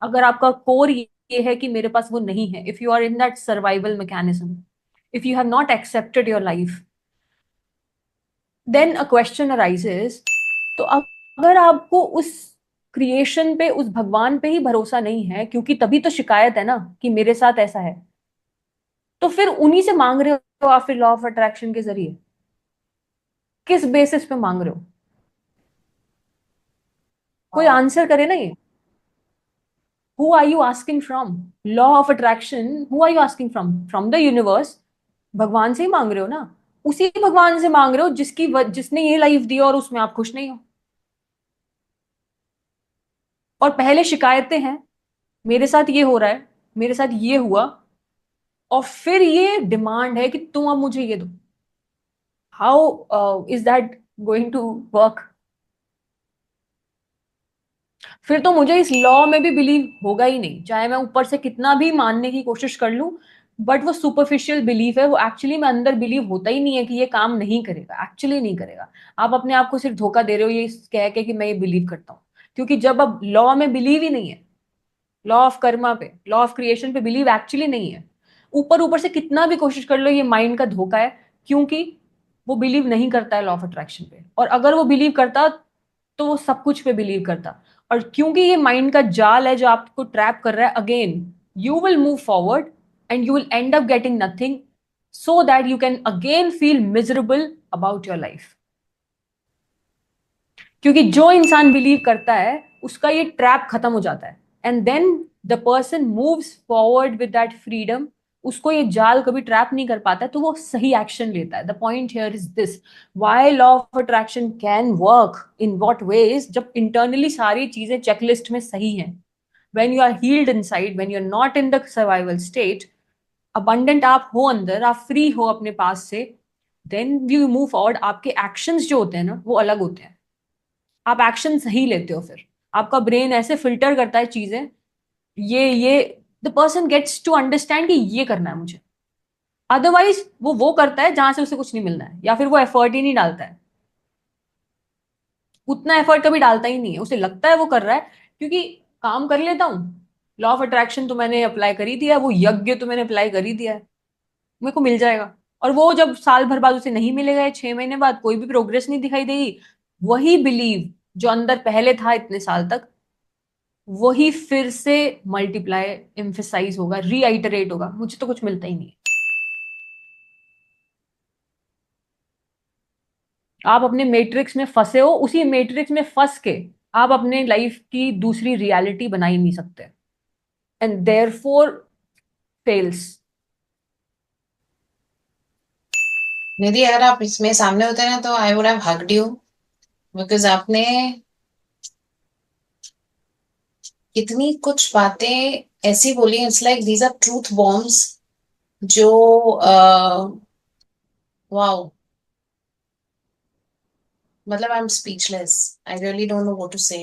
अगर आपका कोर ये है कि मेरे पास वो नहीं है, if you are in that survival mechanism, if you have not accepted your life, then a question arises. तो अगर आपको उस क्रिएशन पे, उस भगवान पे ही भरोसा नहीं है, क्योंकि तभी तो शिकायत है ना कि मेरे साथ ऐसा है, तो फिर उन्हीं से मांग रहे हो आप फिर लॉ ऑफ अट्रैक्शन के जरिए? किस बेसिस पे मांग रहे हो? कोई हाँ। आंसर करे ना ये। Who are you asking from? Law of attraction, who are you asking from? From the universe. भगवान से ही मांग रहे हो ना। उसी भगवान से मांग रहे हो जिसने ये लाइफ दी और उसमें आप खुश नहीं हो। और पहले शिकायतें हैं, मेरे साथ ये हो रहा है, मेरे साथ ये हुआ, और फिर ये डिमांड है कि तुम अब मुझे ये दो। How is that going to work? फिर तो मुझे इस लॉ में भी बिलीव होगा ही नहीं, चाहे मैं ऊपर से कितना भी मानने की कोशिश कर लूं। बट वो सुपरफिशियल बिलीफ है, वो एक्चुअली में अंदर बिलीव होता ही नहीं है कि ये काम नहीं करेगा, एक्चुअली नहीं करेगा। आप अपने आप को सिर्फ धोखा दे रहे हो ये कह के कि मैं ये बिलीव करता हूँ। क्योंकि जब अब लॉ में बिलीव ही नहीं है, लॉ ऑफ कर्मा पे, लॉ ऑफ क्रिएशन पे बिलीव एक्चुअली नहीं है, ऊपर ऊपर से कितना भी कोशिश कर लो, ये माइंड का धोखा है। क्योंकि वो बिलीव नहीं करता है लॉ ऑफ अट्रैक्शन पे, और अगर वो बिलीव करता तो वो सब कुछ पे बिलीव करता। और क्योंकि ये माइंड का जाल है जो आपको ट्रैप कर रहा है, again you will move forward and you will and up getting nothing, so that you can again feel miserable about your life. क्योंकि जो इंसान बिलीव करता है उसका ये ट्रैप खत्म हो जाता है, and then the person moves forward with that freedom. उसको ये जाल कभी ट्रैप नहीं कर पाता है, तो वो सही एक्शन लेता है। The point here is this, why law of attraction can work in what ways, जब इंटरनली सारी चीजें चेकलिस्ट में सही हैं, when you are healed inside, when you're not in the survival state, abundant आप हो अंदर, आप फ्री हो अपने पास से, then you move forward। आपके एक्शंस जो होते हैं ना वो अलग होते हैं। आप एक्शन सही लेते हो, फिर आपका ब्रेन ऐसे फिल्टर करता है चीजें, ये the person gets to understand कि ये करना है मुझे। अदरवाइज वो करता है जहां से उसे कुछ नहीं मिलना है, या फिर वो एफर्ट ही नहीं डालता है। उतना एफर्ट कभी डालता ही नहीं है, उसे लगता है वो कर रहा है क्योंकि काम कर लेता हूँ। लॉ ऑफ अट्रैक्शन तो मैंने अप्लाई कर ही दिया है, वो यज्ञ तो मैंने अप्लाई कर ही दिया है, मेरे को मिल जाएगा। और वो जब साल भर बाद उसे नहीं मिलेगा या 6 महीने बाद कोई भी प्रोग्रेस नहीं दिखाई देगी, वही बिलीव जो अंदर पहले था इतने साल तक, वही फिर से मल्टीप्लाई, एम्फेसाइज होगा, रीआइटरेट होगा, मुझे तो कुछ मिलता ही नहीं है। आप अपने मैट्रिक्स में फंसे हो, उसी मैट्रिक्स में फंस के आप अपने लाइफ की दूसरी रियलिटी बना ही नहीं सकते, एंड देयरफॉर फेल्स। निधि, अगर आप इसमें सामने होते ना तो I would have hugged you, because आपने कितनी कुछ बातें ऐसी बोली, it's like these are truth bombs जो वाओ, मतलब I am speechless, I really don't know what to से।